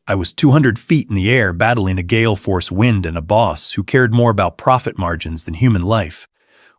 I was 200 feet in the air battling a gale-force wind and a boss who cared more about profit margins than human life.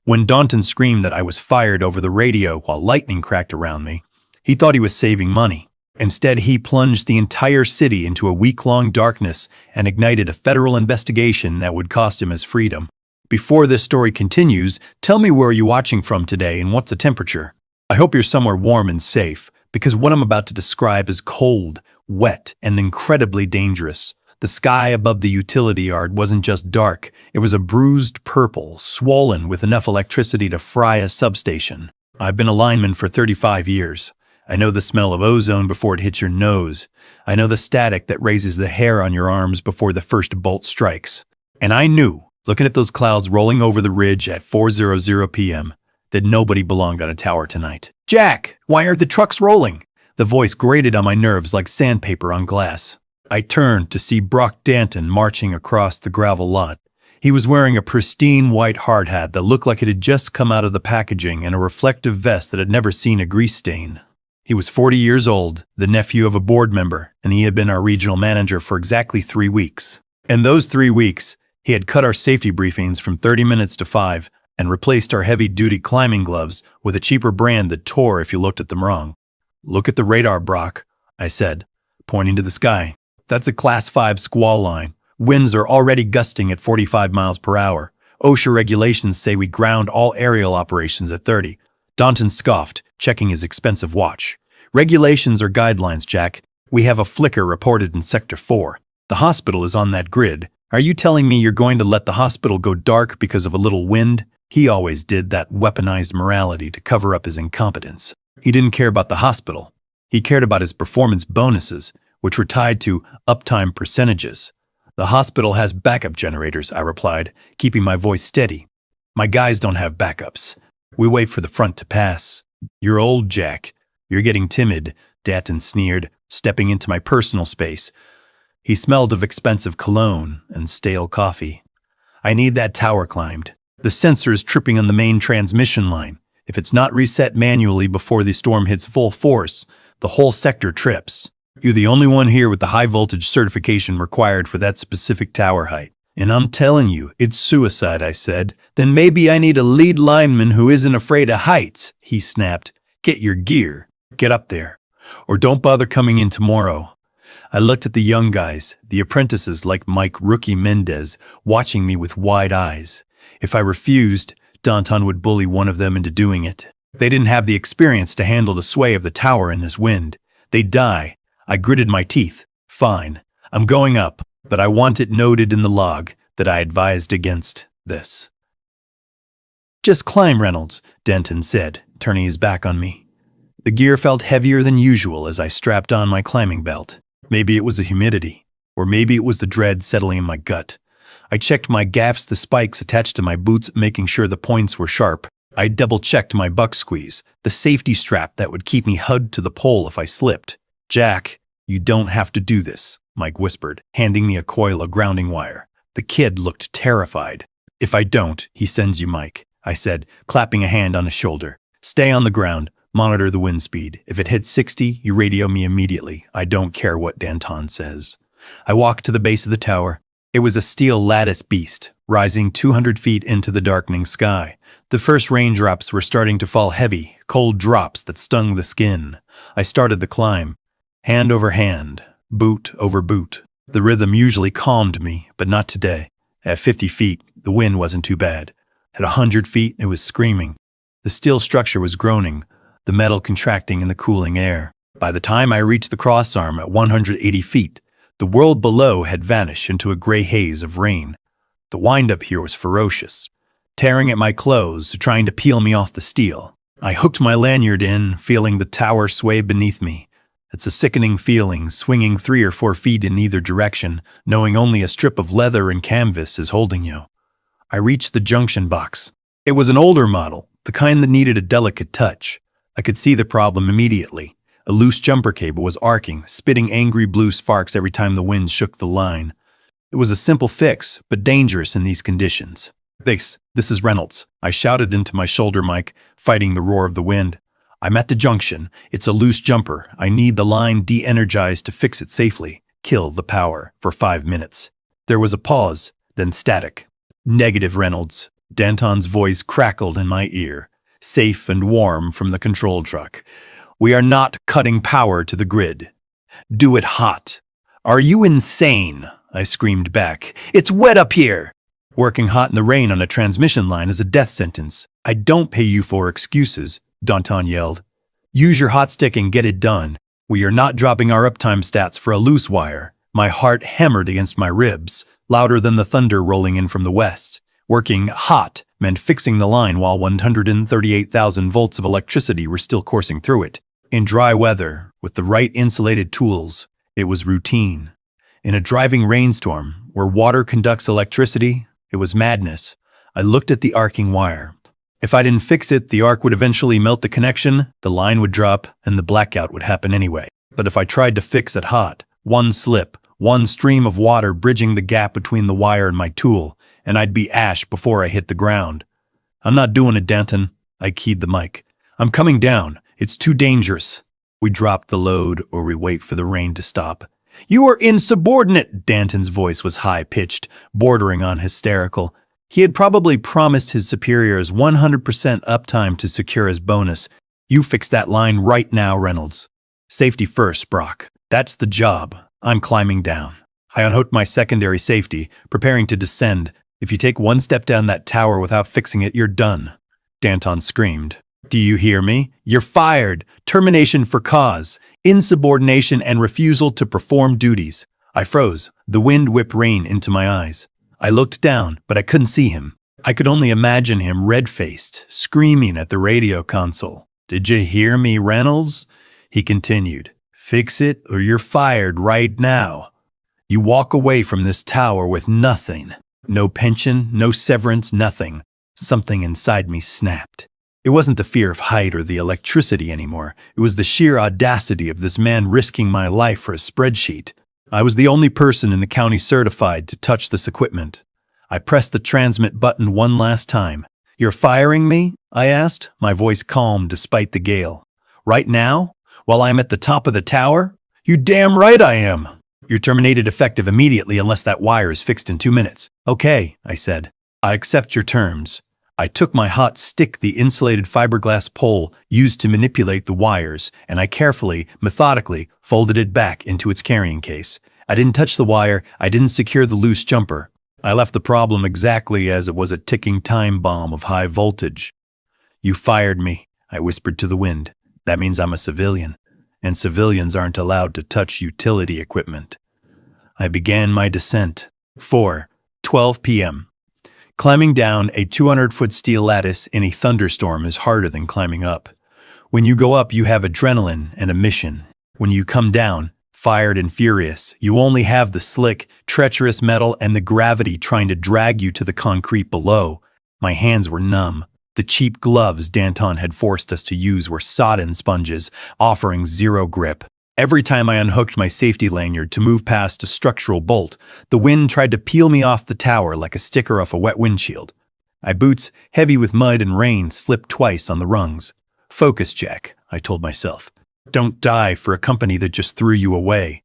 When Daunton screamed that I was fired over the radio while lightning cracked around me, he thought he was saving money. Instead, he plunged the entire city into a week-long darkness and ignited a federal investigation that would cost him his freedom. Before this story continues, tell me where you're watching from today and what's the temperature. I hope you're somewhere warm and safe, because what I'm about to describe is cold, wet, and incredibly dangerous. The sky above the utility yard wasn't just dark, it was a bruised purple, swollen with enough electricity to fry a substation. I've been a lineman for 35 years. I know the smell of ozone before it hits your nose. I know the static that raises the hair on your arms before the first bolt strikes. And I knew, looking at those clouds rolling over the ridge at 4:00 p.m., that nobody belonged on a tower tonight. "Jack, why aren't the trucks rolling?" The voice grated on my nerves like sandpaper on glass. I turned to see Brock Danton marching across the gravel lot. He was wearing a pristine white hard hat that looked like it had just come out of the packaging and a reflective vest that had never seen a grease stain. He was 40 years old, the nephew of a board member, and he had been our regional manager for exactly 3 weeks. In those 3 weeks, he had cut our safety briefings from 30 minutes to 5 and replaced our heavy-duty climbing gloves with a cheaper brand that tore if you looked at them wrong. "Look at the radar, Brock," I said, pointing to the sky. "That's a Class 5 squall line. Winds are already gusting at 45 miles per hour. OSHA regulations say we ground all aerial operations at 30. Daunton scoffed, checking his expensive watch. "Regulations are guidelines, Jack. We have a flicker reported in Sector 4. The hospital is on that grid. Are you telling me you're going to let the hospital go dark because of a little wind?" He always did that weaponized morality to cover up his incompetence. He didn't care about the hospital. He cared about his performance bonuses, which were tied to uptime percentages. "The hospital has backup generators," I replied, keeping my voice steady. "My guys don't have backups. We wait for the front to pass." "You're old, Jack. You're getting timid," Danton sneered, stepping into my personal space. He smelled of expensive cologne and stale coffee. "I need that tower climbed. The sensor is tripping on the main transmission line. If it's not reset manually before the storm hits full force, the whole sector trips. You're the only one here with the high-voltage certification required for that specific tower height. And I'm telling you, it's suicide," I said. "Then maybe I need a lead lineman who isn't afraid of heights," he snapped. "Get your gear. Get up there. Or don't bother coming in tomorrow." I looked at the young guys, the apprentices like Mike Rookie Mendez, watching me with wide eyes. If I refused, Danton would bully one of them into doing it. They didn't have the experience to handle the sway of the tower in this wind. They'd die. I gritted my teeth. "Fine. I'm going up, but I want it noted in the log that I advised against this." "Just climb, Reynolds," Danton said, turning his back on me. The gear felt heavier than usual as I strapped on my climbing belt. Maybe it was the humidity, or maybe it was the dread settling in my gut. I checked my gaffs, the spikes attached to my boots, making sure the points were sharp. I double-checked my buck squeeze, the safety strap that would keep me hugged to the pole if I slipped. "Jack, you don't have to do this," Mike whispered, handing me a coil of grounding wire. The kid looked terrified. "If I don't, he sends you, Mike," I said, clapping a hand on his shoulder. "Stay on the ground. Monitor the wind speed. If it hits 60, you radio me immediately. I don't care what Danton says." I walked to the base of the tower. It was a steel lattice beast, rising 200 feet into the darkening sky. The first raindrops were starting to fall heavy, cold drops that stung the skin. I started the climb, hand over hand, boot over boot. The rhythm usually calmed me, but not today. At 50 feet, the wind wasn't too bad. At 100 feet, it was screaming. The steel structure was groaning, the metal contracting in the cooling air. By the time I reached the crossarm at 180 feet, the world below had vanished into a gray haze of rain. The wind-up here was ferocious, tearing at my clothes, trying to peel me off the steel. I hooked my lanyard in, feeling the tower sway beneath me. It's a sickening feeling, swinging 3 or 4 feet in either direction, knowing only a strip of leather and canvas is holding you. I reached the junction box. It was an older model, the kind that needed a delicate touch. I could see the problem immediately. A loose jumper cable was arcing, spitting angry blue sparks every time the wind shook the line. It was a simple fix, but dangerous in these conditions. This is Reynolds," I shouted into my shoulder mic, fighting the roar of the wind. "I'm at the junction. It's a loose jumper. I need the line de-energized to fix it safely. kill the power for 5 minutes. There was a pause, then static. Negative, Reynolds. Danton's voice crackled in my ear, safe and warm from the control truck. We are not cutting power to the grid. Do it hot. Are you insane? I screamed back. It's wet up here. Working hot in the rain on a transmission line is a death sentence. I don't pay you for excuses, Danton yelled. Use your hot stick and get it done. We are not dropping our uptime stats for a loose wire. My heart hammered against my ribs, louder than the thunder rolling in from the west. Working hot meant fixing the line while 138,000 volts of electricity were still coursing through it. In dry weather, with the right insulated tools, it was routine. In a driving rainstorm, where water conducts electricity, it was madness. I looked at the arcing wire. If I didn't fix it, the arc would eventually melt the connection, the line would drop, and the blackout would happen anyway. But if I tried to fix it hot, one slip, one stream of water bridging the gap between the wire and my tool, and I'd be ash before I hit the ground. I'm not doing it, Danton. I keyed the mic. I'm coming down. It's too dangerous. We drop the load or we wait for the rain to stop. You are insubordinate! Danton's voice was high-pitched, bordering on hysterical. He had probably promised his superiors 100% uptime to secure his bonus. You fix that line right now, Reynolds. Safety first, Brock. That's the job. I'm climbing down. I unhooked my secondary safety, preparing to descend. If you take one step down that tower without fixing it, you're done. Danton screamed. Do you hear me? You're fired. Termination for cause. Insubordination and refusal to perform duties. I froze. The wind whipped rain into my eyes. I looked down, but I couldn't see him. I could only imagine him red-faced, screaming at the radio console. Did you hear me, Reynolds? He continued. Fix it or you're fired right now. You walk away from this tower with nothing. No pension, no severance, nothing. Something inside me snapped. It wasn't the fear of height or the electricity anymore. It was the sheer audacity of this man risking my life for a spreadsheet. I was the only person in the county certified to touch this equipment. I pressed the transmit button one last time. You're firing me? I asked, my voice calm despite the gale. Right now? While I'm at the top of the tower? You damn right I am. You're terminated effective immediately unless that wire is fixed in 2 minutes. Okay, I said. I accept your terms. I took my hot stick, the insulated fiberglass pole used to manipulate the wires, and I carefully, methodically, folded it back into its carrying case. I didn't touch the wire, I didn't secure the loose jumper. I left the problem exactly as it was, a ticking time bomb of high voltage. You fired me, I whispered to the wind. That means I'm a civilian, and civilians aren't allowed to touch utility equipment. I began my descent. 4:12 p.m. Climbing down a 200-foot steel lattice in a thunderstorm is harder than climbing up. When you go up, you have adrenaline and a mission. When you come down, fired and furious, you only have the slick, treacherous metal and the gravity trying to drag you to the concrete below. My hands were numb. The cheap gloves Danton had forced us to use were sodden sponges, offering zero grip. Every time I unhooked my safety lanyard to move past a structural bolt, the wind tried to peel me off the tower like a sticker off a wet windshield. My boots, heavy with mud and rain, slipped twice on the rungs. Focus check, I told myself. Don't die for a company that just threw you away.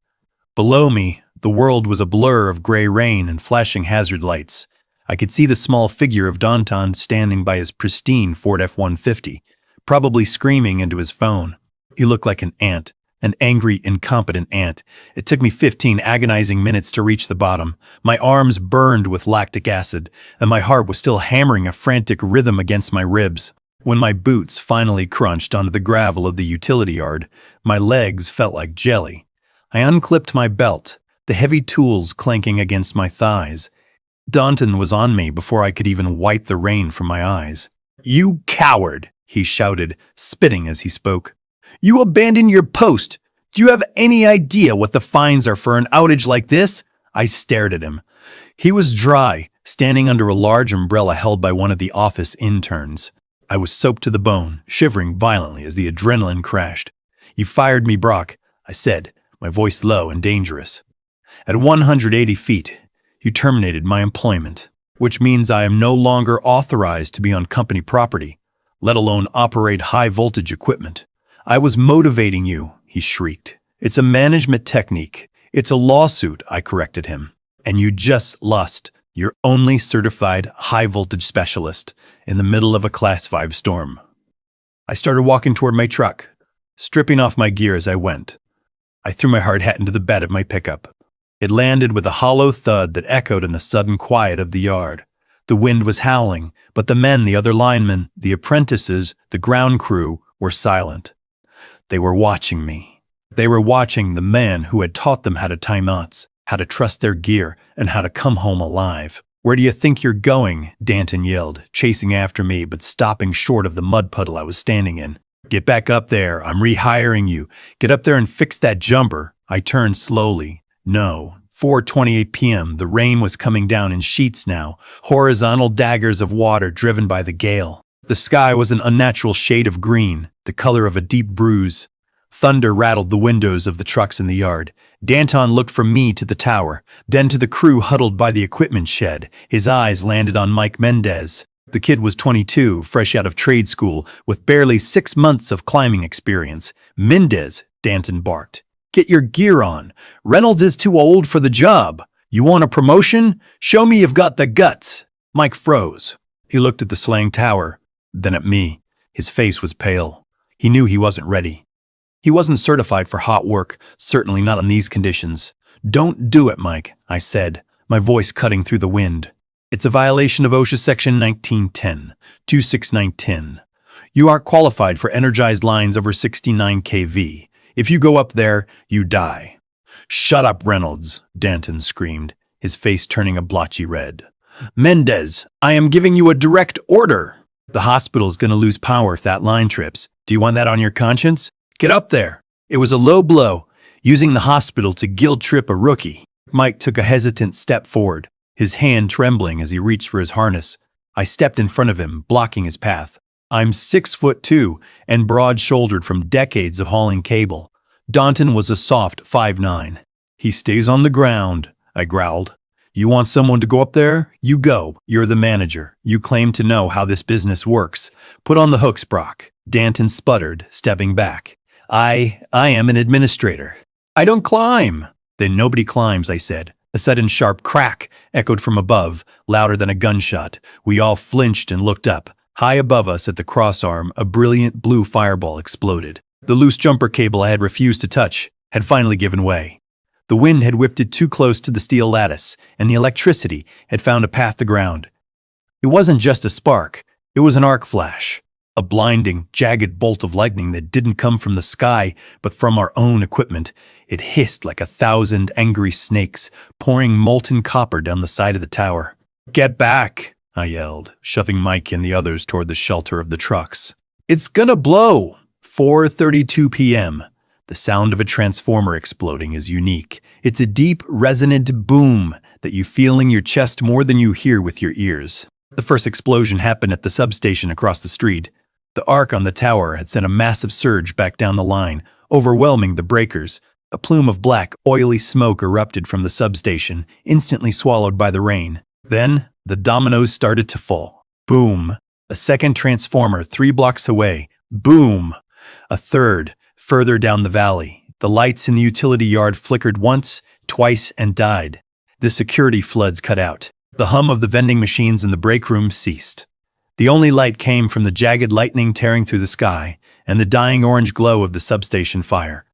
Below me, the world was a blur of gray rain and flashing hazard lights. I could see the small figure of Danton standing by his pristine Ford F-150, probably screaming into his phone. He looked like an ant. An angry, incompetent ant. It took me 15 agonizing minutes to reach the bottom. My arms burned with lactic acid, and my heart was still hammering a frantic rhythm against my ribs. When my boots finally crunched onto the gravel of the utility yard, my legs felt like jelly. I unclipped my belt, the heavy tools clanking against my thighs. Danton was on me before I could even wipe the rain from my eyes. You coward, he shouted, spitting as he spoke. You abandon your post. Do you have any idea what the fines are for an outage like this? I stared at him. He was dry, standing under a large umbrella held by one of the office interns. I was soaked to the bone, shivering violently as the adrenaline crashed. You fired me, Brock, I said, my voice low and dangerous. At 180 feet, you terminated my employment, which means I am no longer authorized to be on company property, let alone operate high-voltage equipment. I was motivating you, he shrieked. It's a management technique. It's a lawsuit, I corrected him. And you just lost your only certified high-voltage specialist in the middle of a Class 5 storm. I started walking toward my truck, stripping off my gear as I went. I threw my hard hat into the bed of my pickup. It landed with a hollow thud that echoed in the sudden quiet of the yard. The wind was howling, but the men, the other linemen, the apprentices, the ground crew were silent. They were watching me. They were watching the man who had taught them how to tie knots, how to trust their gear, and how to come home alive. "Where do you think you're going?" Danton yelled, chasing after me but stopping short of the mud puddle I was standing in. "Get back up there. I'm rehiring you. Get up there and fix that jumper." I turned slowly. No. 4:28 p.m. The rain was coming down in sheets now, horizontal daggers of water driven by the gale. The sky was an unnatural shade of green, the color of a deep bruise. Thunder rattled the windows of the trucks in the yard. Danton looked from me to the tower, then to the crew huddled by the equipment shed. His eyes landed on Mike Mendez. The kid was 22, fresh out of trade school, with barely 6 months of climbing experience. "Mendez," Danton barked. "Get your gear on. Reynolds is too old for the job. You want a promotion? Show me you've got the guts." Mike froze. He looked at the swaying tower, then at me. His face was pale. He knew he wasn't ready. He wasn't certified for hot work, certainly not in these conditions. "Don't do it, Mike," I said, my voice cutting through the wind. "It's a violation of OSHA Section 1910, 26910. You aren't qualified for energized lines over 69 kV. If you go up there, you die." "Shut up, Reynolds," Danton screamed, his face turning a blotchy red. "Mendez, I am giving you a direct order. The hospital's going to lose power if that line trips. Do you want that on your conscience? Get up there." It was a low blow, using the hospital to guilt-trip a rookie. Mike took a hesitant step forward, his hand trembling as he reached for his harness. I stepped in front of him, blocking his path. I'm 6'2" and broad-shouldered from decades of hauling cable. Danton was a soft 5'9". "He stays on the ground," I growled. "You want someone to go up there? You go. You're the manager. You claim to know how this business works. Put on the hooks, Brock." Danton sputtered, stepping back. I am an administrator." "I don't climb." "Then nobody climbs," I said. A sudden sharp crack echoed from above, louder than a gunshot. We all flinched and looked up. High above us at the crossarm, a brilliant blue fireball exploded. The loose jumper cable I had refused to touch had finally given way. The wind had whipped it too close to the steel lattice, and the electricity had found a path to ground. It wasn't just a spark, it was an arc flash. A blinding, jagged bolt of lightning that didn't come from the sky, but from our own equipment. It hissed like 1,000 angry snakes, pouring molten copper down the side of the tower. "Get back!" I yelled, shoving Mike and the others toward the shelter of the trucks. "It's gonna blow!" 4:32 p.m. The sound of a transformer exploding is unique. It's a deep, resonant boom that you feel in your chest more than you hear with your ears. The first explosion happened at the substation across the street. The arc on the tower had sent a massive surge back down the line, overwhelming the breakers. A plume of black, oily smoke erupted from the substation, instantly swallowed by the rain. Then, the dominoes started to fall. Boom! A second transformer 3 blocks away. Boom! A third, further down the valley. The lights in the utility yard flickered once, twice, and died. The security floods cut out. The hum of the vending machines in the break room ceased. The only light came from the jagged lightning tearing through the sky and the dying orange glow of the substation fire.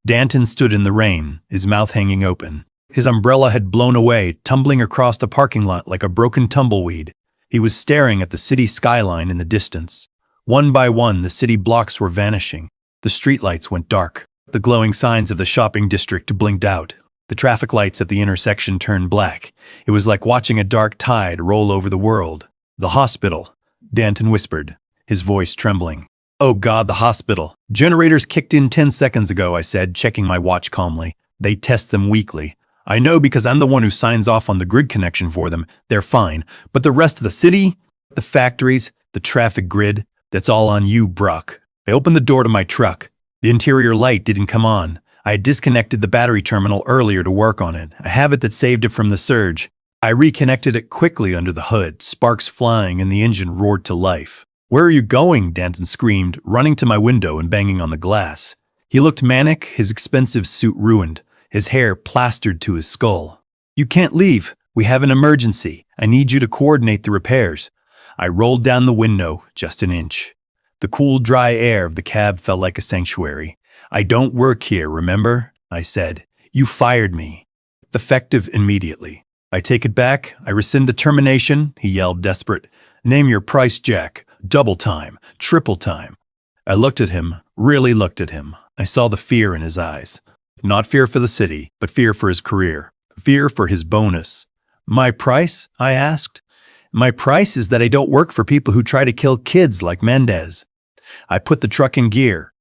Danton stood in the rain, his mouth hanging open. His umbrella had blown away, tumbling across the parking lot like a broken tumbleweed. He was staring at the city skyline in the distance. One by one, the city blocks were vanishing. The streetlights went dark. The glowing signs of the shopping district blinked out. The traffic lights at the intersection turned black. It was like watching a dark tide roll over the world. "The hospital," Danton whispered, his voice trembling. "Oh God, the hospital. Generators kicked in 10 seconds ago," I said, checking my watch calmly. "They test them weekly. I know because I'm the one who signs off on the grid connection for them. They're fine. But the rest of the city, the factories, the traffic grid, that's all on you, Brock." I opened the door to my truck. The interior light didn't come on. I had disconnected the battery terminal earlier to work on it, a habit that saved it from the surge. I reconnected it quickly under the hood, sparks flying, and the engine roared to life. "Where are you going?" Danton screamed, running to my window and banging on the glass. He looked manic, his expensive suit ruined. his hair plastered to his skull. "You can't leave. We have an emergency. I need you to coordinate the repairs." I rolled down the window just an inch. The cool, dry air of the cab felt like a sanctuary. "I don't work here, remember?" I said. "You fired me." Effective immediately. "I take it back. I rescind the termination," he yelled, desperate. "Name your price, Jack. Double time. Triple time." I looked at him, really looked at him. I saw the fear in his eyes. Not fear for the city, but fear for his career. Fear for his bonus. "My price?" I asked. "My price is that I don't work for people who try to kill kids like Mendez." I put the truck in gear.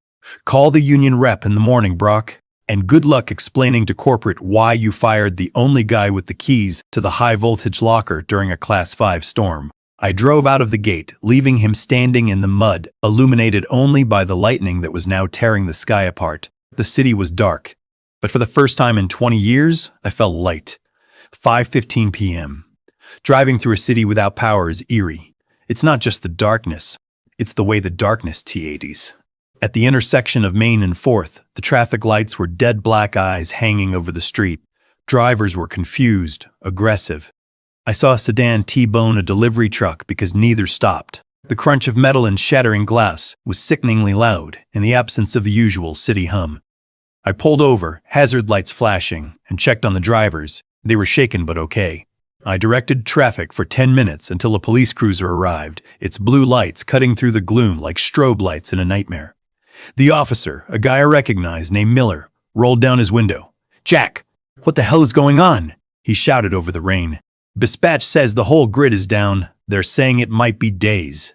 "Call the union rep in the morning, Brock. And good luck explaining to corporate why you fired the only guy with the keys to the high-voltage locker during a Class 5 storm." I drove out of the gate, leaving him standing in the mud, illuminated only by the lightning that was now tearing the sky apart. The city was dark, but for the first time in 20 years, I felt light. 5:15 p.m. Driving through a city without power is eerie. It's not just the darkness, it's the way the darkness T-80s. At the intersection of Main and 4th, the traffic lights were dead black eyes hanging over the street. Drivers were confused, aggressive. I saw a sedan T-bone a delivery truck because neither stopped. The crunch of metal and shattering glass was sickeningly loud in the absence of the usual city hum. I pulled over, hazard lights flashing, and checked on the drivers. They were shaken but okay. I directed traffic for 10 minutes until a police cruiser arrived, its blue lights cutting through the gloom like strobe lights in a nightmare. The officer, a guy I recognized named Miller, rolled down his window. "Jack, what the hell is going on?" he shouted over the rain. "Dispatch says the whole grid is down. They're saying it might be days."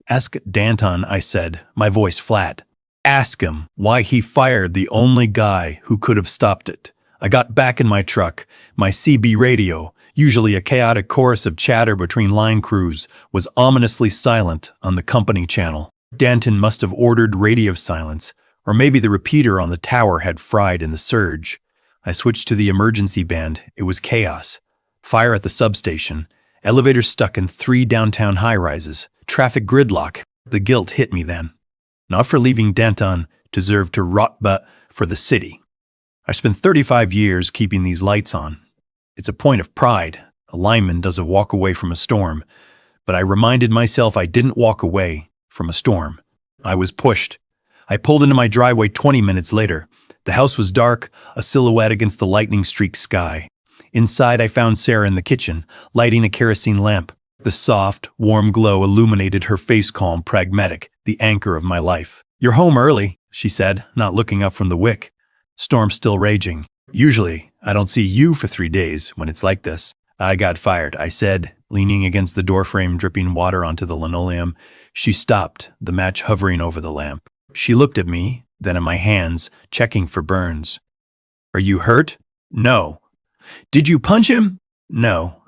"Ask Danton," I said, my voice flat. "Ask him why he fired the only guy who could have stopped it." I got back in my truck. My CB radio, usually a chaotic chorus of chatter between line crews, was ominously silent on the company channel. Danton must have ordered radio silence, or maybe the repeater on the tower had fried in the surge. I switched to the emergency band. It was chaos. Fire at the substation. Elevators stuck in 3 downtown high-rises. Traffic gridlock. The guilt hit me then. Not for leaving Danton, deserved to rot, but for the city. I spent 35 years keeping these lights on. It's a point of pride. A lineman doesn't walk away from a storm. But I reminded myself I didn't walk away from a storm. I was pushed. I pulled into my driveway 20 minutes later. The house was dark, a silhouette against the lightning-streaked sky. Inside, I found Sarah in the kitchen, lighting a kerosene lamp. The soft, warm glow illuminated her face, calm, pragmatic, the anchor of my life. "You're home early," she said, not looking up from the wick. "Storm still raging. Usually, I don't see you for 3 days when it's like this." "I got fired," I said, leaning against the doorframe, dripping water onto the linoleum. She stopped, the match hovering over the lamp. She looked at me, then at my hands, checking for burns. "Are you hurt?" "No." "Did you punch him?" "No,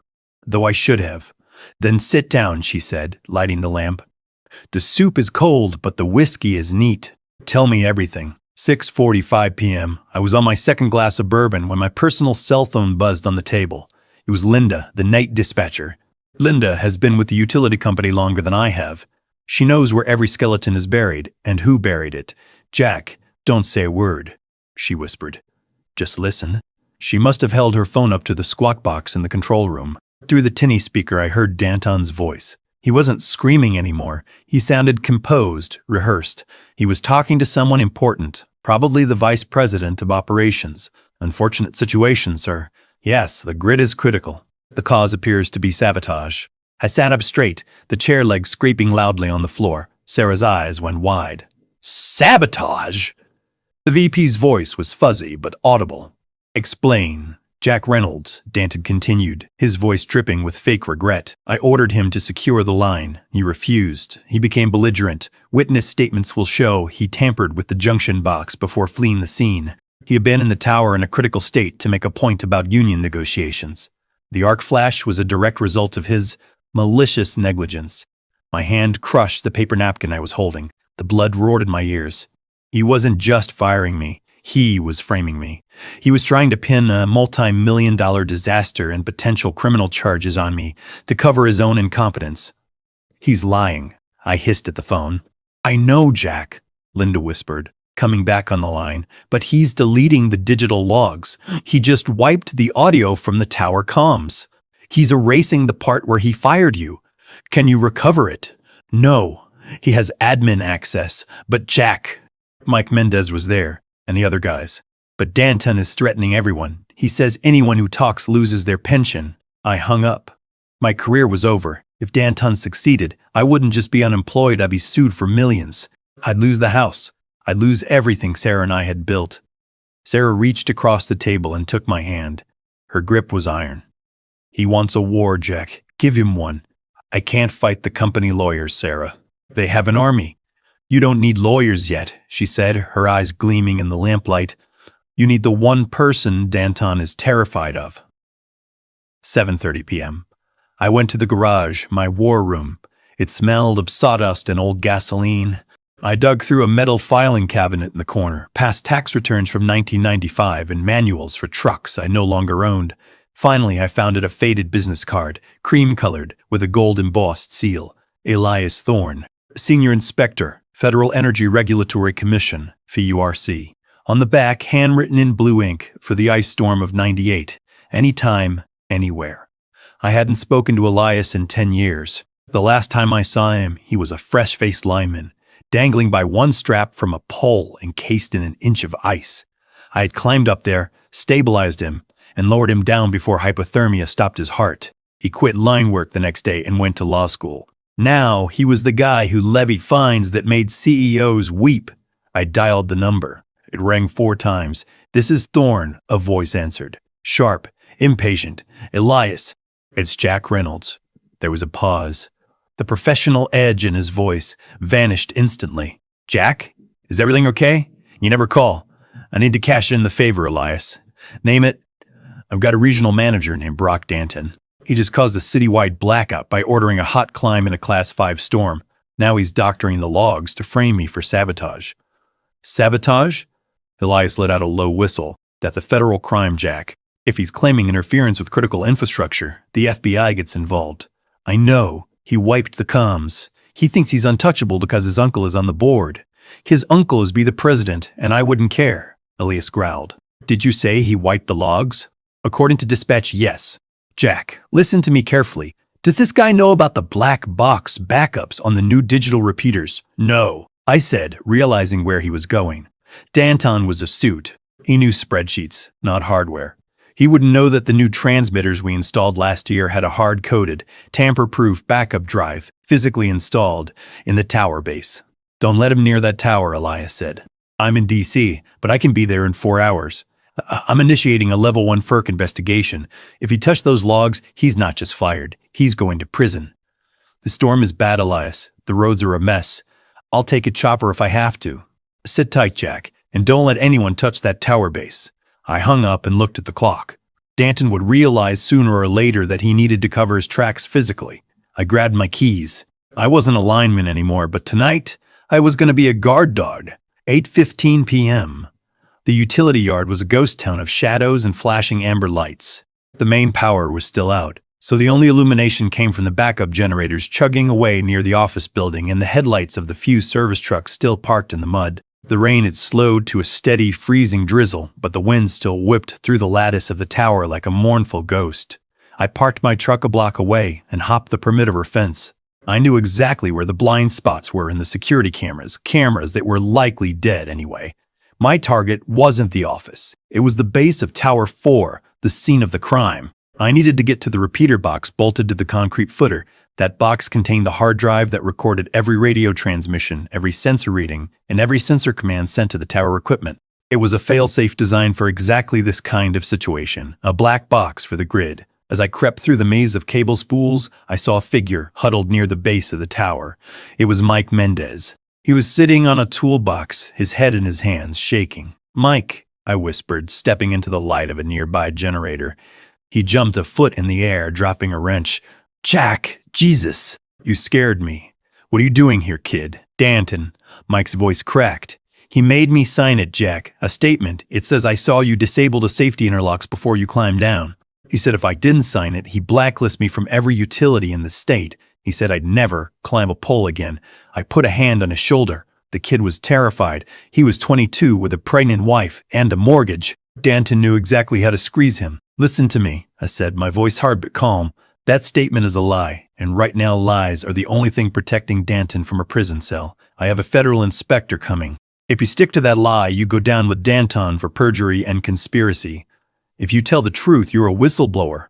though I should have." "Then sit down," she said, lighting the lamp. "The soup is cold, but the whiskey is neat. Tell me everything." 6:45 p.m. I was on my second glass of bourbon when my personal cell phone buzzed on the table. It was Linda, the night dispatcher. Linda has been with the utility company longer than I have. She knows where every skeleton is buried and who buried it. "Jack, don't say a word," she whispered. "Just listen." She must have held her phone up to the squawk box in the control room. Through the tinny speaker, I heard Danton's voice. He wasn't screaming anymore. He sounded composed, rehearsed. He was talking to someone important, probably the vice president of operations. "Unfortunate situation, sir. Yes, the grid is critical. The cause appears to be sabotage." I sat up straight, the chair legs scraping loudly on the floor. Sarah's eyes went wide. "Sabotage?" The VP's voice was fuzzy but audible. "Explain." "Jack Reynolds," Danton continued, his voice dripping with fake regret. "I ordered him to secure the line. He refused. He became belligerent. Witness statements will show he tampered with the junction box before fleeing the scene. He abandoned the tower in a critical state to make a point about union negotiations. The arc flash was a direct result of his malicious negligence." My hand crushed the paper napkin I was holding. The blood roared in my ears. He wasn't just firing me. He was framing me. He was trying to pin a multi-million-dollar disaster and potential criminal charges on me to cover his own incompetence. "He's lying," I hissed at the phone. "I know, Jack," Linda whispered. coming back on the line, but he's deleting the digital logs. He just wiped the audio from the tower comms. He's erasing the part where he fired you. Can you recover it? No. He has admin access, but Jack. Mike Mendez was there, and the other guys. But Danton is threatening everyone. He says anyone who talks loses their pension. I hung up. My career was over. If Danton succeeded, I wouldn't just be unemployed, I'd be sued for millions. I'd lose the house. I'd lose everything Sarah and I had built. Sarah reached across the table and took my hand. Her grip was iron. He wants a war, Jack. Give him one. I can't fight the company lawyers, Sarah. They have an army. You don't need lawyers yet, she said, her eyes gleaming in the lamplight. You need the one person Danton is terrified of. 7:30 p.m. I went to the garage, my war room. It smelled of sawdust and old gasoline. I dug through a metal filing cabinet in the corner, past tax returns from 1995 and manuals for trucks I no longer owned. Finally, I found a faded business card, cream-colored, with a gold-embossed seal. Elias Thorne, Senior Inspector, Federal Energy Regulatory Commission, FEURC. On the back, handwritten in blue ink, for the ice storm of '98. Anytime, anywhere. I hadn't spoken to Elias in 10 years. The last time I saw him, he was a fresh-faced lineman, dangling by one strap from a pole encased in an inch of ice. I had climbed up there, stabilized him, and lowered him down before hypothermia stopped his heart. He quit line work the next day and went to law school. Now he was the guy who levied fines that made CEOs weep. I dialed the number. It rang 4 times. "This is Thorne," a voice answered. Sharp, impatient. "Elias." "It's Jack Reynolds." There was a pause. The professional edge in his voice vanished instantly. "Jack? Is everything okay? You never call. I need to cash in the favor, Elias." "Name it." "I've got a regional manager named Brock Danton. He just caused a citywide blackout by ordering a hot climb in a Class 5 storm. Now he's doctoring the logs to frame me for sabotage." "Sabotage?" Elias let out a low whistle. "That's a federal crime, Jack. If he's claiming interference with critical infrastructure, the FBI gets involved." "I know. He wiped the comms. He thinks he's untouchable because his uncle is on the board. His uncle is be the president, and I wouldn't care," Elias growled. "Did you say he wiped the logs?" "According to dispatch, yes." "Jack, listen to me carefully. Does this guy know about the black box backups on the new digital repeaters?" "No," I said, realizing where he was going. Danton was astute. He knew spreadsheets, not hardware. He wouldn't know that the new transmitters we installed last year had a hard-coded, tamper-proof backup drive physically installed in the tower base. "Don't let him near that tower," Elias said. "I'm in D.C., but I can be there in 4 hours. I'm initiating a Level 1 FERC investigation. If he touched those logs, he's not just fired. He's going to prison." "The storm is bad, Elias. The roads are a mess. I'll take a chopper if I have to." "Sit tight, Jack, and don't let anyone touch that tower base." I hung up and looked at the clock. Danton would realize sooner or later that he needed to cover his tracks physically. I grabbed my keys. I wasn't a lineman anymore, but tonight, I was going to be a guard dog. 8:15 p.m. The utility yard was a ghost town of shadows and flashing amber lights. The main power was still out, so the only illumination came from the backup generators chugging away near the office building and the headlights of the few service trucks still parked in the mud. The rain had slowed to a steady, freezing drizzle, but the wind still whipped through the lattice of the tower like a mournful ghost. I parked my truck a block away and hopped the perimeter fence. I knew exactly where the blind spots were in the security cameras that were likely dead anyway. My target wasn't the office. It was the base of Tower 4, the scene of the crime. I needed to get to the repeater box bolted to the concrete footer. That box contained the hard drive that recorded every radio transmission, every sensor reading, and every sensor command sent to the tower equipment. It was a fail-safe designed for exactly this kind of situation, a black box for the grid. As I crept through the maze of cable spools, I saw a figure huddled near the base of the tower. It was Mike Mendez. He was sitting on a toolbox, his head in his hands, shaking. "Mike," I whispered, stepping into the light of a nearby generator. He jumped a foot in the air, dropping a wrench. "Jack, Jesus, you scared me." "What are you doing here, kid?" "Danton." Mike's voice cracked. "He made me sign it, Jack. A statement. It says I saw you disable the safety interlocks before you climbed down. He said if I didn't sign it, he'd blacklist me from every utility in the state. He said I'd never climb a pole again." I put a hand on his shoulder. The kid was terrified. He was 22 with a pregnant wife and a mortgage. Danton knew exactly how to squeeze him. "Listen to me," I said, my voice hard but calm. "That statement is a lie, and right now lies are the only thing protecting Danton from a prison cell. I have a federal inspector coming. If you stick to that lie, you go down with Danton for perjury and conspiracy. If you tell the truth, you're a whistleblower."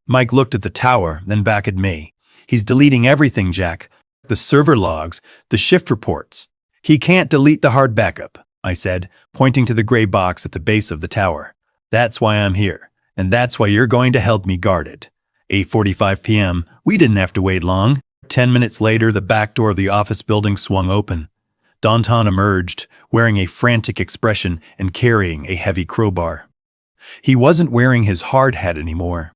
Mike looked at the tower, then back at me. "He's deleting everything, Jack. The server logs, the shift reports. He can't delete the hard backup," I said, pointing to the gray box at the base of the tower. "That's why I'm here, and that's why you're going to help me guard it." 8:45 p.m. We didn't have to wait long. 10 minutes later, the back door of the office building swung open. Danton emerged, wearing a frantic expression and carrying a heavy crowbar. He wasn't wearing his hard hat anymore.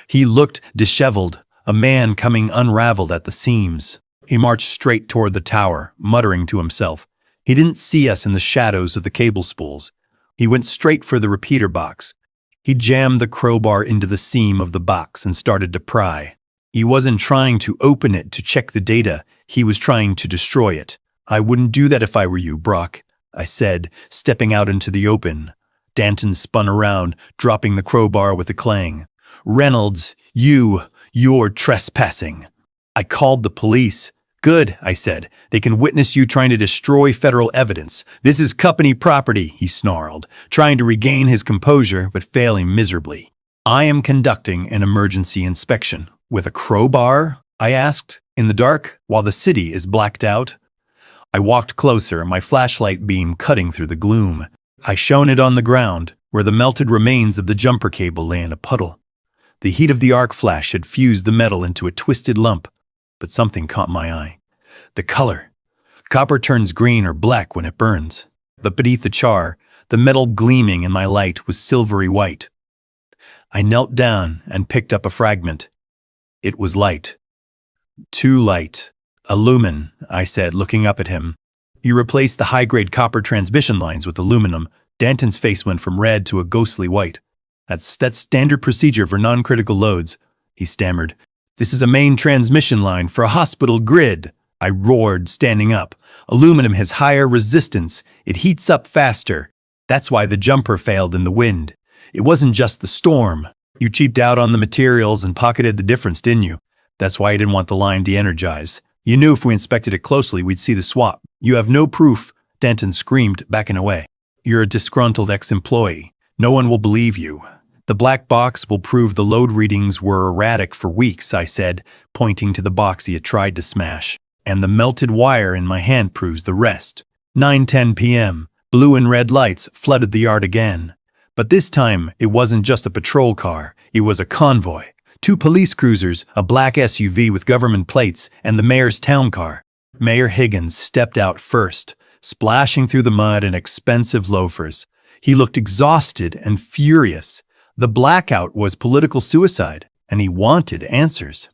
He looked disheveled, a man coming unraveled at the seams. He marched straight toward the tower, muttering to himself. He didn't see us in the shadows of the cable spools. He went straight for the repeater box. He jammed the crowbar into the seam of the box and started to pry. He wasn't trying to open it to check the data. He was trying to destroy it. "I wouldn't do that if I were you, Brock," I said, stepping out into the open. Danton spun around, dropping the crowbar with a clang. "Reynolds, you're trespassing." "I called the police." "Good," I said. "They can witness you trying to destroy federal evidence. This is company property," he snarled, trying to regain his composure but failing miserably. "I am conducting an emergency inspection." "With a crowbar?" I asked. "In the dark, while the city is blacked out?" I walked closer, my flashlight beam cutting through the gloom. I shone it on the ground, where the melted remains of the jumper cable lay in a puddle. The heat of the arc flash had fused the metal into a twisted lump, but something caught my eye. The color. Copper turns green or black when it burns, but beneath the char, the metal gleaming in my light was silvery white. I knelt down and picked up a fragment. It was light. Too light. "A lumen," I said, looking up at him. "You replaced the high-grade copper transmission lines with aluminum." Danton's face went from red to a ghostly white. That's standard procedure for non-critical loads," he stammered. "This is a main transmission line for a hospital grid," I roared, standing up. "Aluminum has higher resistance. It heats up faster. That's why the jumper failed in the wind. It wasn't just the storm. You cheaped out on the materials and pocketed the difference, didn't you? That's why you didn't want the line de-energized. You knew if we inspected it closely, we'd see the swap." "You have no proof," Danton screamed, backing away. "You're a disgruntled ex-employee. No one will believe you. The black box will prove the load readings were erratic for weeks," I said, pointing to the box he had tried to smash. "And the melted wire in my hand proves the rest." 9:10 p.m. Blue and red lights flooded the yard again. But this time, it wasn't just a patrol car. It was a convoy. 2 police cruisers, a black SUV with government plates, and the mayor's town car. Mayor Higgins stepped out first, splashing through the mud in expensive loafers. He looked exhausted and furious. The blackout was political suicide, and he wanted answers.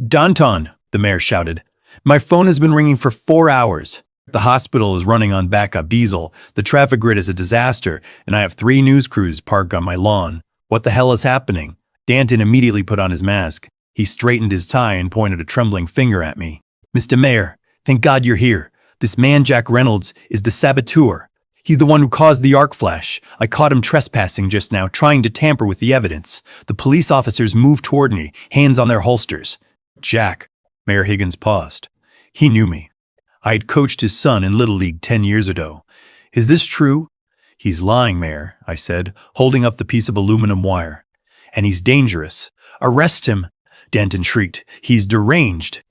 "Danton," the mayor shouted, "my phone has been ringing for 4 hours. The hospital is running on backup diesel, the traffic grid is a disaster, and I have 3 news crews parked on my lawn. What the hell is happening?" Danton immediately put on his mask. He straightened his tie and pointed a trembling finger at me. "Mr. Mayor, thank God you're here. This man, Jack Reynolds, is the saboteur. He's the one who caused the arc flash. I caught him trespassing just now, trying to tamper with the evidence. The police officers moved toward me, hands on their holsters." "Jack," Mayor Higgins paused. He knew me. I had coached his son in Little League 10 years ago. "Is this true?" "He's lying, Mayor," I said, holding up the piece of aluminum wire. "And he's dangerous. Arrest him," Danton shrieked. "He's deranged."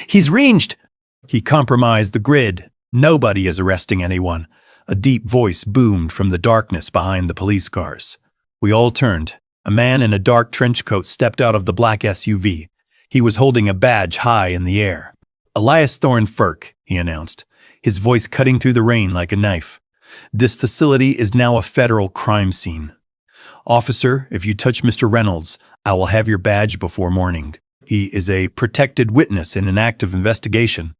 He's ranged." "He compromised the grid. Nobody is arresting anyone." A deep voice boomed from the darkness behind the police cars. We all turned. A man in a dark trench coat stepped out of the black SUV. He was holding a badge high in the air. "Elias Thorne Firk," he announced, his voice cutting through the rain like a knife. "This facility is now a federal crime scene. Officer, if you touch Mr. Reynolds, I will have your badge before morning. He is a protected witness in an active investigation."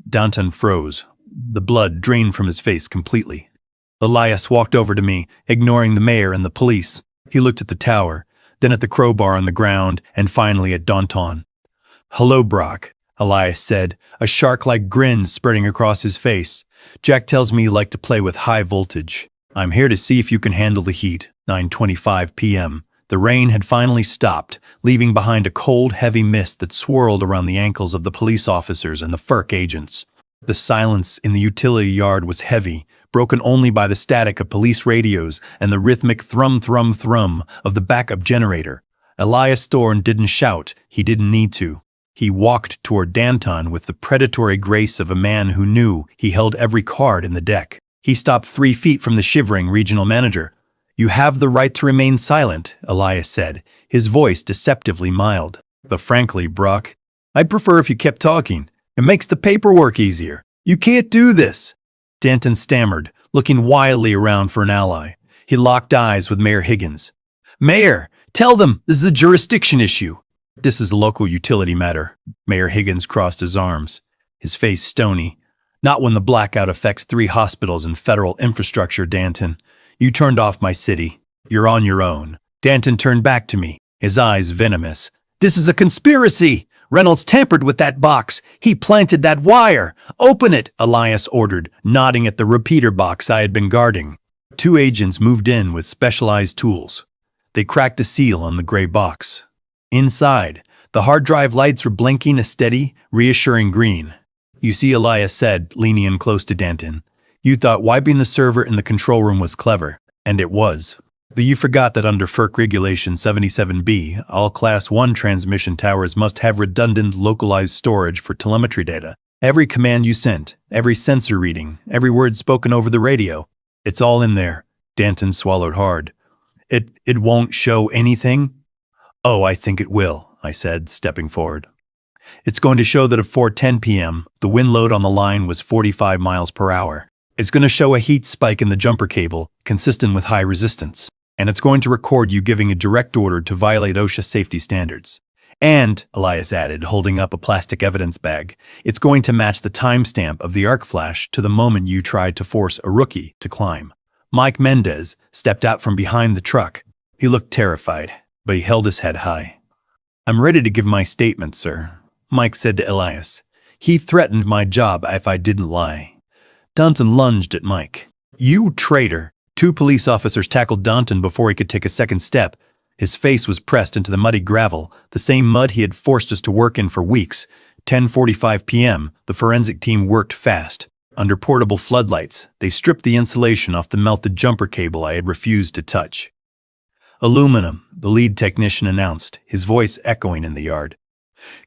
Danton froze. The blood drained from his face completely. Elias walked over to me, ignoring the mayor and the police. He looked at the tower, then at the crowbar on the ground, and finally at Danton. "Hello, Brock." Elias said, a shark-like grin spreading across his face. Jack tells me you like to play with high voltage. I'm here to see if you can handle the heat. 9:25 p.m. The rain had finally stopped, leaving behind a cold, heavy mist that swirled around the ankles of the police officers and the FERC agents. The silence in the utility yard was heavy, broken only by the static of police radios and the rhythmic thrum-thrum-thrum of the backup generator. Elias Thorne didn't shout. He didn't need to. He walked toward Danton with the predatory grace of a man who knew he held every card in the deck. He stopped 3 feet from the shivering regional manager. You have the right to remain silent, Elias said, his voice deceptively mild. But frankly, Brock, I'd prefer if you kept talking. It makes the paperwork easier. You can't do this. Danton stammered, looking wildly around for an ally. He locked eyes with Mayor Higgins. Mayor, tell them this is a jurisdiction issue. This is a local utility matter. Mayor Higgins crossed his arms, his face stony. Not when the blackout affects 3 hospitals and federal infrastructure, Danton. You turned off my city. You're on your own. Danton turned back to me, his eyes venomous. This is a conspiracy! Reynolds tampered with that box. He planted that wire. Open it, Elias ordered, nodding at the repeater box I had been guarding. 2 agents moved in with specialized tools. They cracked the seal on the gray box. Inside, the hard drive lights were blinking a steady, reassuring green. You see, Elias said, leaning in close to Danton. You thought wiping the server in the control room was clever, and it was. But you forgot that under FERC Regulation 77B, all Class 1 transmission towers must have redundant, localized storage for telemetry data. Every command you sent, every sensor reading, every word spoken over the radio, it's all in there. Danton swallowed hard. It won't show anything? Oh, I think it will, I said, stepping forward. It's going to show that at 4:10 p.m., the wind load on the line was 45 miles per hour. It's going to show a heat spike in the jumper cable, consistent with high resistance. And it's going to record you giving a direct order to violate OSHA safety standards. And, Elias added, holding up a plastic evidence bag, it's going to match the timestamp of the arc flash to the moment you tried to force a rookie to climb. Mike Mendez stepped out from behind the truck. He looked terrified, but he held his head high. I'm ready to give my statement, sir, Mike said to Elias. He threatened my job if I didn't lie. Danton lunged at Mike. You traitor! 2 police officers tackled Danton before he could take a second step. His face was pressed into the muddy gravel, the same mud he had forced us to work in for weeks. 10:45 p.m., the forensic team worked fast. Under portable floodlights, they stripped the insulation off the melted jumper cable I had refused to touch. Aluminum, the lead technician announced, his voice echoing in the yard.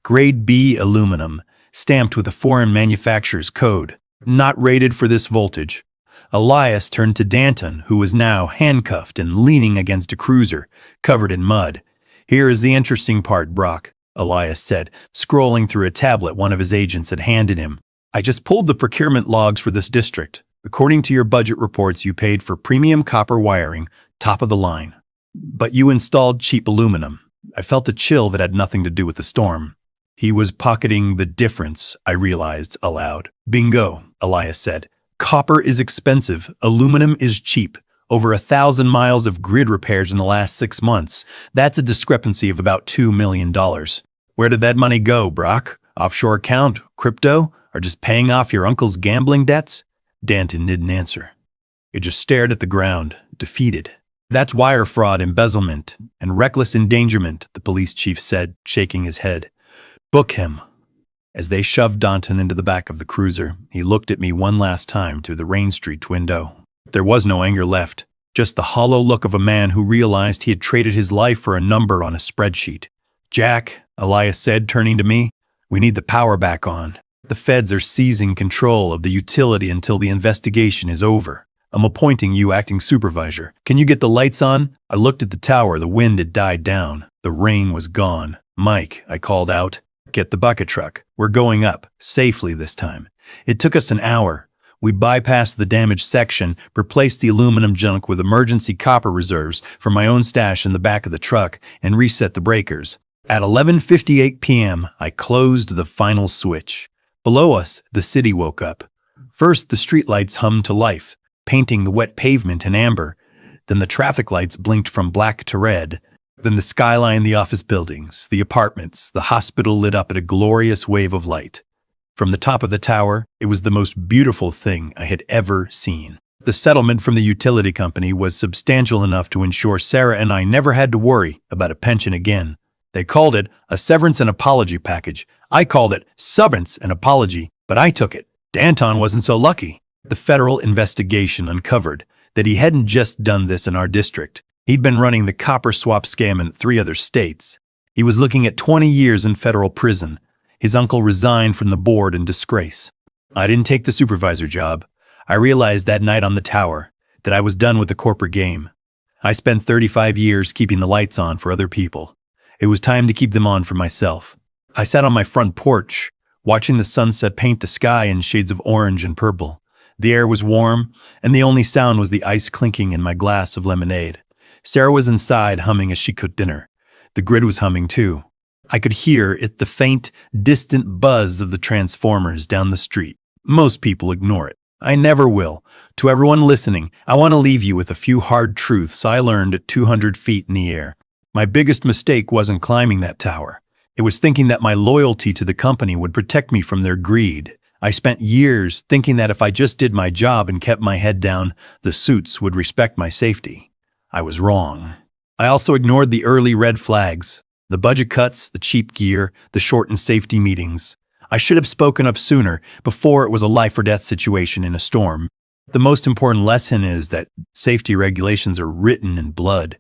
Grade B aluminum, stamped with a foreign manufacturer's code, not rated for this voltage. Elias turned to Danton, who was now handcuffed and leaning against a cruiser, covered in mud. Here is the interesting part, Brock, Elias said, scrolling through a tablet one of his agents had handed him. I just pulled the procurement logs for this district. According to your budget reports, you paid for premium copper wiring, top of the line. But you installed cheap aluminum. I felt a chill that had nothing to do with the storm. He was pocketing the difference, I realized aloud. Bingo, Elias said. Copper is expensive. Aluminum is cheap. Over 1,000 miles of grid repairs in the last 6 months. That's a discrepancy of about $2 million. Where did that money go, Brock? Offshore account? Crypto? Or just paying off your uncle's gambling debts? Danton didn't answer. He just stared at the ground, defeated. That's wire fraud, embezzlement, and reckless endangerment, the police chief said, shaking his head. Book him. As they shoved Danton into the back of the cruiser, he looked at me one last time through the rain streaked window. There was no anger left, just the hollow look of a man who realized he had traded his life for a number on a spreadsheet. Jack, Elias said, turning to me, we need the power back on. The feds are seizing control of the utility until the investigation is over. I'm appointing you acting supervisor. Can you get the lights on? I looked at the tower. The wind had died down. The rain was gone. Mike, I called out. Get the bucket truck. We're going up, safely this time. It took us an hour. We bypassed the damaged section, replaced the aluminum junk with emergency copper reserves from my own stash in the back of the truck, and reset the breakers. At 11:58 p.m., I closed the final switch. Below us, the city woke up. First, the streetlights hummed to life, painting the wet pavement in amber. Then the traffic lights blinked from black to red. Then the skyline, the office buildings, the apartments, the hospital lit up at a glorious wave of light. From the top of the tower, it was the most beautiful thing I had ever seen. The settlement from the utility company was substantial enough to ensure Sarah and I never had to worry about a pension again. They called it a severance and apology package. I called it severance and apology, but I took it. Danton wasn't so lucky. The federal investigation uncovered that he hadn't just done this in our district. He'd been running the copper swap scam in 3 other states. He was looking at 20 years in federal prison. His uncle resigned from the board in disgrace. I didn't take the supervisor job. I realized that night on the tower that I was done with the corporate game. I spent 35 years keeping the lights on for other people. It was time to keep them on for myself. I sat on my front porch, watching the sunset paint the sky in shades of orange and purple. The air was warm, and the only sound was the ice clinking in my glass of lemonade. Sarah was inside humming as she cooked dinner. The grid was humming too. I could hear it, the faint, distant buzz of the transformers down the street. Most people ignore it. I never will. To everyone listening, I want to leave you with a few hard truths I learned at 200 feet in the air. My biggest mistake wasn't climbing that tower. It was thinking that my loyalty to the company would protect me from their greed. I spent years thinking that if I just did my job and kept my head down, the suits would respect my safety. I was wrong. I also ignored the early red flags, the budget cuts, the cheap gear, the shortened safety meetings. I should have spoken up sooner, before it was a life-or-death situation in a storm. The most important lesson is that safety regulations are written in blood.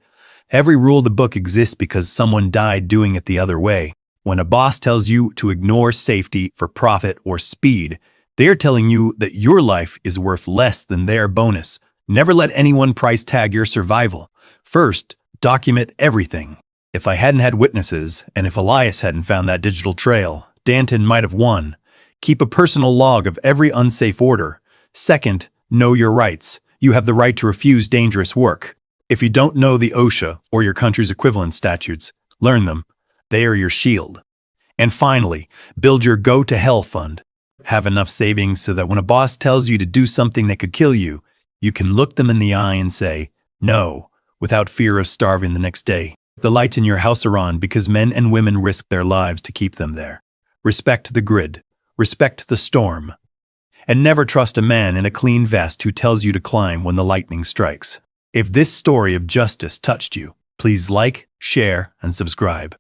Every rule of the book exists because someone died doing it the other way. When a boss tells you to ignore safety for profit or speed, they are telling you that your life is worth less than their bonus. Never let anyone price tag your survival. First, document everything. If I hadn't had witnesses, and if Elias hadn't found that digital trail, Danton might have won. Keep a personal log of every unsafe order. Second, know your rights. You have the right to refuse dangerous work. If you don't know the OSHA or your country's equivalent statutes, learn them. They are your shield. And finally, build your go-to-hell fund. Have enough savings so that when a boss tells you to do something that could kill you, you can look them in the eye and say, no, without fear of starving the next day. The lights in your house are on because men and women risk their lives to keep them there. Respect the grid. Respect the storm. And never trust a man in a clean vest who tells you to climb when the lightning strikes. If this story of justice touched you, please like, share, and subscribe.